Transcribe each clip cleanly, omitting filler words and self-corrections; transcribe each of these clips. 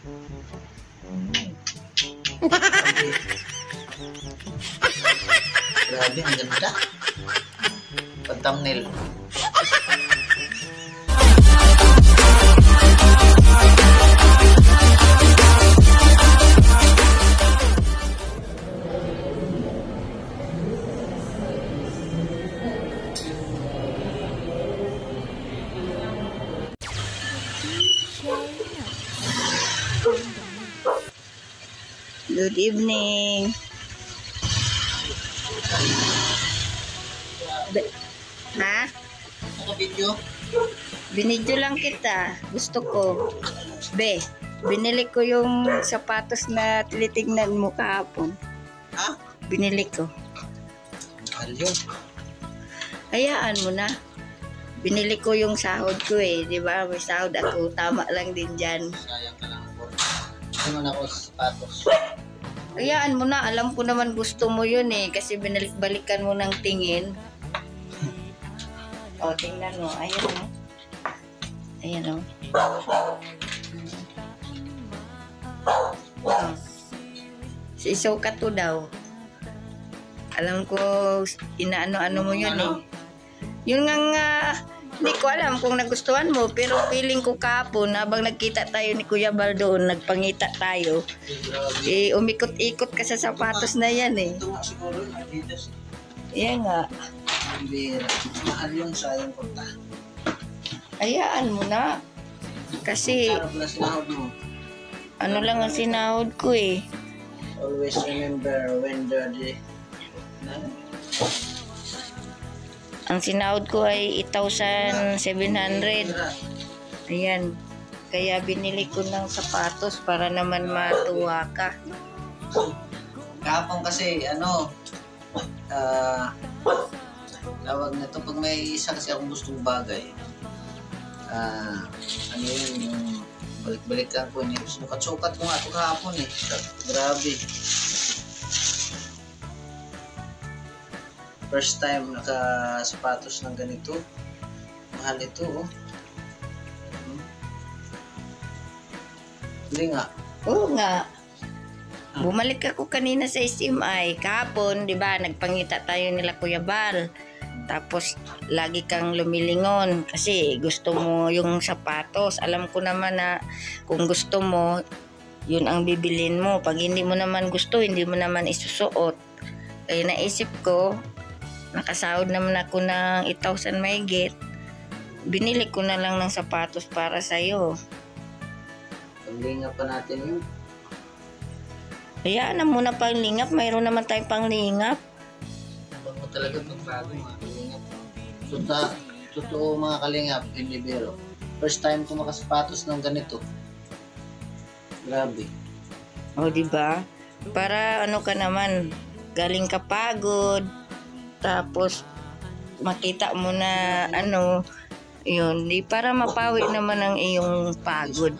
Grabe, ang ganda. Pag-thumbnail. Good evening. Ha? Naka-video? Binidyo lang kita. Gusto ko. Be, binili ko yung sapatos na tinitingnan mo kahapon. Ha? Binili ko. Mahal yun. Hayaan mo na. Binili ko yung sahod ko eh. Di ba? May sahod ako. Tama lang din dyan. Sayang ka lang ako. Ano na ako sa sapatos? Hayaan mo na. Alam ko naman gusto mo yun eh. Kasi binalik-balikan mo ng tingin. O, tingnan mo. Ayan o. Ayan o. Isukat to daw. Alam ko, inaano-ano mo yun eh. Yun nga, hindi ko alam kung nagustuhan mo, pero feeling ko kahapon, habang nagkita tayo ni Kuya Bal doon, nagpangita tayo, eh, umikot-ikot ka sa sapatos na yan eh. Ito nga siguro, Adidas. Yan nga. Mahal yung sayang punta. Hayaan mo na. Kasi, Sarap na sinahod mo. ano lang ang sinahod ko eh. Always remember when the Ang sinahod ko ay 8,700. Ayan. Kaya binili ko ng sapatos para naman matuwa ka. Kahapon kasi, tawag na ito, pag may isa kasi akong gustong bagay, yun, yung balik-balikan ko, sukat-sukat ko nga ito kahapon eh. Grabe. First time naka-sapatos ng ganito. Mahal ito, oh. Hindi nga. Oo nga. Bumalik ako kanina sa SMI. Kahapon, di ba, nagpangita tayo nila Kuya Bal. Tapos, lagi kang lumilingon kasi gusto mo yung sapatos. Alam ko naman na kung gusto mo, yun ang bibilin mo. Pag hindi mo naman gusto, hindi mo naman isusuot. Kaya naisip ko, nakasahod naman ako ng 8,000 mahigit. Binili ko na lang ng sapatos para sa'yo. Panglingap pa natin yun. Hayaan na muna panglingap. Mayroon naman tayong panglingap. Huwag mo talaga magbago mga kalingap. Totoo mga kalingap, hindi biro. First time ko makasapatos ng ganito. Grabe. O, diba? Para ano ka naman, galing ka pagod, tapos makita mo na yun, di para mapawi naman ang iyong pagod.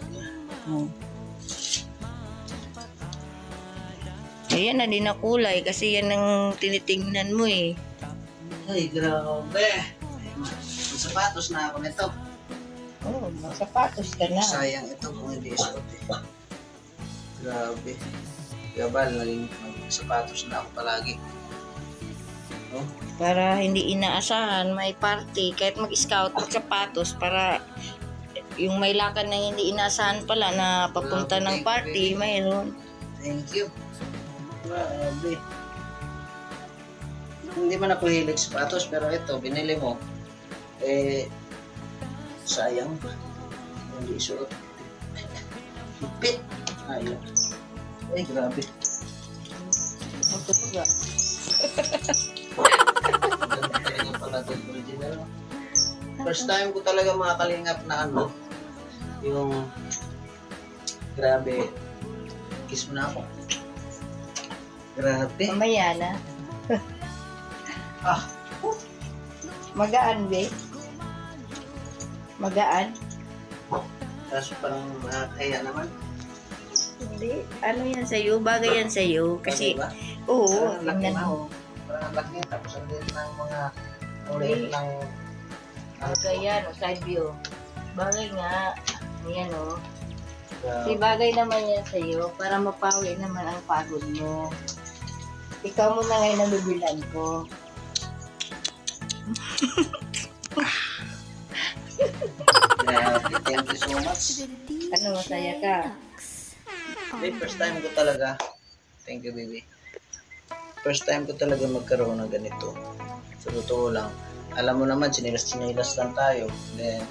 Ayan na din na kulay kasi yan ang tinitingnan mo eh. Ay, grabe. Ang sapatos na ako nito. Oh, sapatos ka na. Sayang ito kung hindi isuot eh. Grabe. Gabal, naging sapatos na ako palagi. Oh. Para hindi inaasahan, may party, kahit mag-scout, mag-sapatos para yung may lakad na hindi inaasahan pala na papunta ng party, mayroon. Thank you. Grabe. Hindi man ako hilig sapatos, pero ito, binili mo. Sayang. Hindi isuot. Hipit. Ayun. Grabe. Ang tuga. Ganyan pala ito, original. First time ko talaga makakalingap na yung grabe. Kiss mo na ako. Grabe. Mamaya na. Magaan, be? Magaan? Kaso parang kaya naman. Hindi. Ano yan sa'yo? Bagay yan sa'yo. Kasi, Diba? oo. Parang laki Tingnan na. mo. Parang laki. Tapos ang din ng mga ulit ng Bagay yan. Side view. Bagay nga. Ayan o. Si bagay naman yan sa'yo para mapawi naman ang pagod mo. Ikaw mo na ngayon ang bibilan ko. Grabe, thank you so much. Ano, masaya ka? Babe, first time ko talaga. Thank you, baby. First time ko talaga magkaroon ng ganito. Sa totoo lang. Alam mo naman, sinilas lang tayo. Then,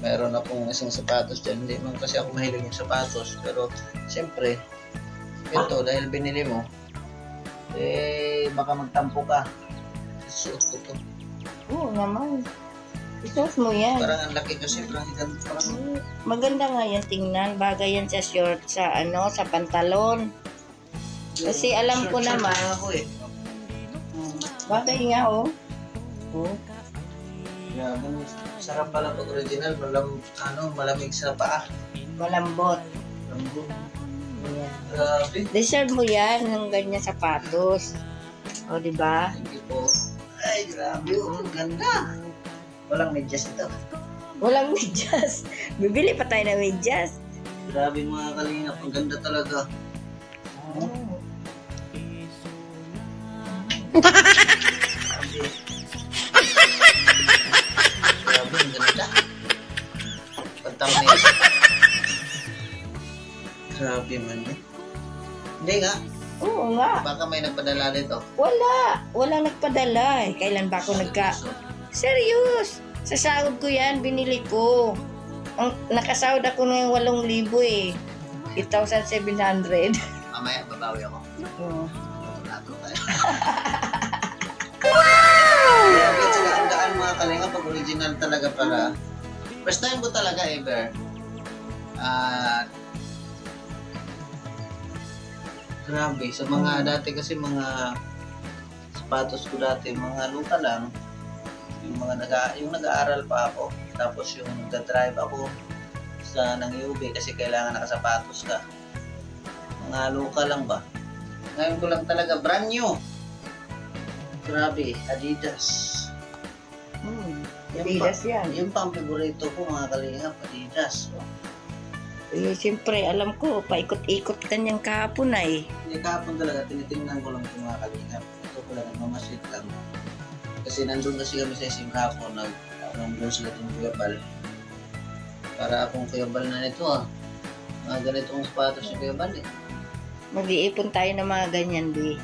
meron akong isang sapatos dyan. Hindi man kasi ako mahilig yung sapatos. Pero, siyempre, ito, dahil binili mo, eh, baka magtampo ka. Suot ko to. Oo naman. Isuot mo yan. Parang ang laki kasi, parang Maganda nga yan tingnan. Bagay yan sa short, sa sa pantalon. Kasi alam ko short naman. na ako eh. Bagay nga, oh. Oh. Grabe, sarap pala pag original. Malamig sa paa. Malambot. Lambot. Ayan. Grabe. Deserve mo yan ng ganyan sapatos. O, di ba? Thank you po. Ay, grabe. Ang ganda. Walang medyas ito. Walang medyas. Bibili pa tayo ng medyas. Grabe mga kalingap. Ang ganda talaga. Grabe, ang ganda. Pagtangin. Grabe man yun. Hindi nga. Oo nga. Baka may nagpadala dito. Wala. Walang nagpadala. Eh. Kailan ba ako Serious. Sa sahod ko yan, binili ko. Nakasahod ako ng 8,000 eh. 8,700. Mamaya, babawi ako. Oo. Nato tayo. Grabe, sila ang gaan mga kalinga pag original talaga para. First time ko talaga ever. Grabe, sa mga dati kasi mga sapatos ko dati, mga luka lang. Yung nag-aaral pa ako. Tapos yung nag-drive ako ng UB kasi kailangan nakasapatos ka. Mga luka lang ba? Ngayon ko lang talaga brand new. Grabe, Adidas. Adidas yan. Yung pang favorito ko mga kalingap, Adidas. Eh, siyempre, alam ko, paikot-ikot ka niyang kahapon ay. Hindi kahapon talaga, tinitingnan ko lang itong mga kalingap. Ito ko lang, nagmamasit lang. Kasi nandun kasi kami sa isang kahapon, nandun sila itong Kuyabal. Para akong Kuyabal na nito ah. Mga ganitong sapatos yung Kuyabal eh. Mag-iipon tayo ng mga ganyan, di.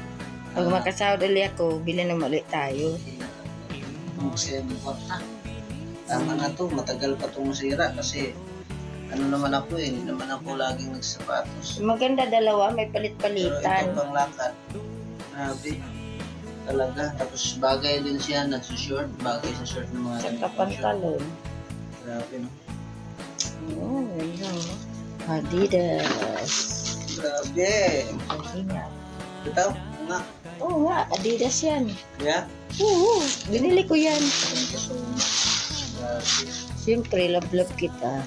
Pag makasahod ulit ako, bilhin naman ulit tayo. Kasi tama na to, matagal pa itong masira kasi ano naman ako eh, hindi naman ako laging nagsapatos. Maganda dalawa, may Pero palit-palitan. ito pang lakad. Grabe. Talaga. Tapos bagay din siya, nagsushort. Bagay sa short ng mga Sa pantalon. Grabe no. Oo, yun. Adidas. Grabe. Adidas. Ito, nga. Oo nga, Adidas yan. Yeah? Oo, binili ko yan. Thank you so much. Grabe. Siyempre, love kita.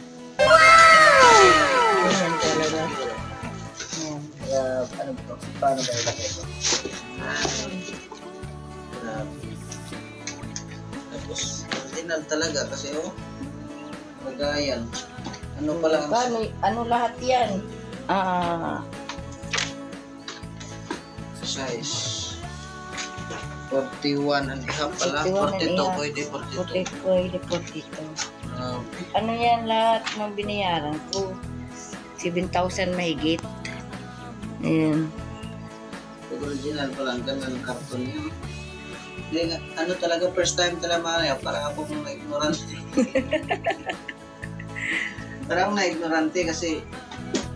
Ayan talaga. Ayan. Ano ba ito? Paano ba ilagay ito? Grabe. Tapos, original talaga kasi lagayan. Ano pala ang Ano lahat yan? size? 41 and a half pala. 42, pwede 42. Pwede. Grabe. Ano yan lahat ng binayaran ko? 7,000 mahigit. Ayan. Pag original pa lang, ganun ang karton niya. Hindi nga, ano talaga, first time talaga Maria, parang ako kung na-ignorante. Parang na-ignorante kasi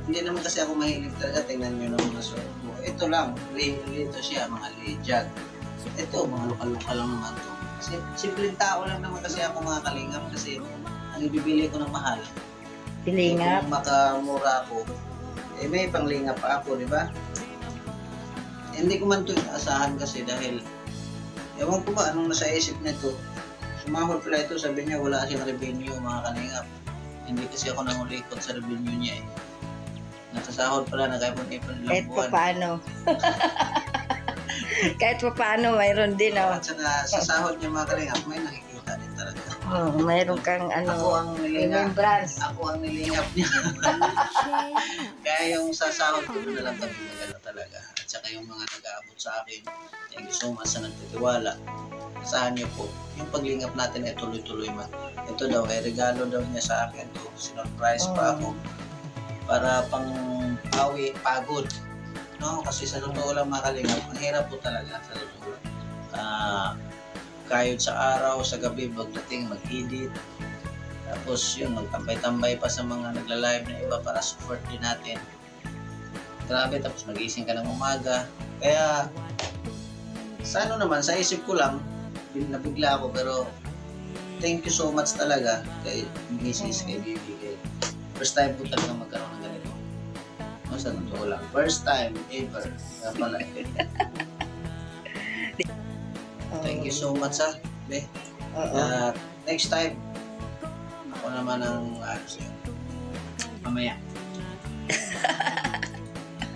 hindi naman kasi ako mahilig talaga. Tingnan nyo ng mga suot ko. Ito lang, ito siya, mga lejag. Ito, mga lokal-lokal lang naman to. Kasi simpleng tao lang naman kasi ako mga kalingap kasi ang ibibili ko ng mahal. Pilingap. Kung makamura ako, eh may panglingap pa ako, di ba? Hindi ko man ito asahan kasi dahil ewan ko ba anong nasa isip nito. Sumahod pala ito, sabi niya wala siyang revenue mga kalingap. Hindi kasi ako nangulikot sa revenue niya eh. Nakasahod pala, nag-ipon-ipon Kahit lang buwan. pa paano. Kahit pa paano, mayroon din. Oh. At saka sa sahod niya mga kalingap, may nakikita din talaga. Mayroon kang Ako ang nilingap. remembrance. Ako ang nilingap niya. Kaya yung sasahod ko na lang kami magano talaga. At saka yung mga nag-aabot sa akin, thank you so much sa nagtitiwala. Asahan niyo po, yung paglingap natin ay tuloy-tuloy man. Ito daw, ay regalo daw niya sa akin to. Sinurprise pa ako para pang pagod. No, kasi sa totoo lang mga kalingap, ang hirap po talaga sa totoo lang. Kayod sa araw, sa gabi, magdating, mag-edit. Tapos yun, magtambay-tambay pa sa mga nagla-live na iba para support din natin. Grabe, tapos magising ka ng umaga. Kaya, sa ano naman, sa isip ko lang, nabigla ako, pero thank you so much talaga kay Mrs. kay Bibi. First time po talaga magkaroon ng ganito. No, sa totoo lang. First time ever. Kaya pala. Thank you so much, ha. Be. Next time, ako naman ang sa'yo. Mamaya.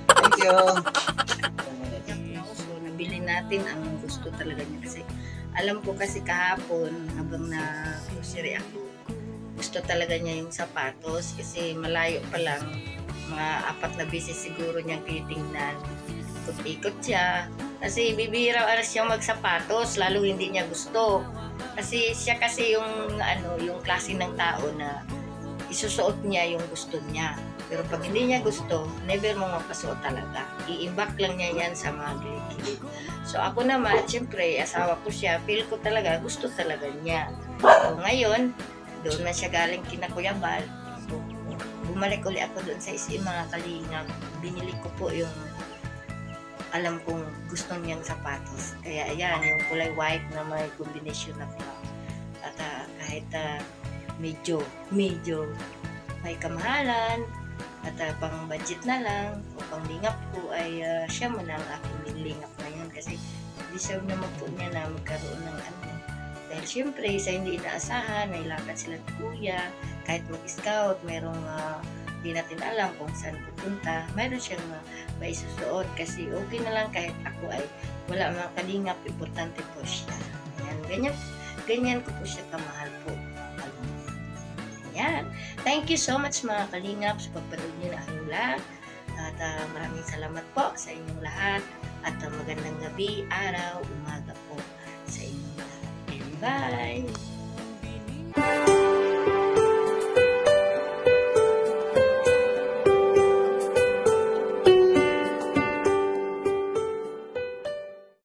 Thank you. So, nabili natin ang gusto talaga niya kasi alam ko kasi kahapon habang na-grocery ako, gusto talaga niya yung sapatos kasi malayo pa lang, mga 4 na beses siguro niyang titingnan. Ikot-ikot siya kasi bibihira siya magsapatos, lalo hindi niya gusto. Kasi siya kasi yung yung klase ng tao na isusuot niya yung gusto niya. Pero pag hindi niya gusto, never mo mapasuot talaga. Iimbak lang niya yan sa mga gilid-gilid. So ako naman, siyempre, asawa ko siya, feel ko talaga, gusto talaga niya. So ngayon, doon na siya galing kina Kuya Bal. So, bumalik ulit ako doon sa SM mga kalingap. Binili ko po yung alam kong gusto niyang sapatos. Kaya ayan, yung kulay white na may combination na cloth. At kahit medyo may kamahalan at pang budget na lang o pang lingap ko ay siya muna ang aking lingap na yun kasi deserve naman po niya na magkaroon ng dahil syempre sa hindi inaasahan may lakad sila ng kuya kahit mag-scout merong hindi natin alam kung saan pupunta mayroon siyang may susuot kasi okay na lang kahit ako ay wala mga kalingap, importante po siya. Ayan, ganyan ko po siya kamahal po. Ayan. Thank you so much mga kalingap sa pagpanood niyo na aking vlog. At maraming salamat po sa inyong lahat. At magandang gabi, araw, umaga po sa inyong lahat. Bye!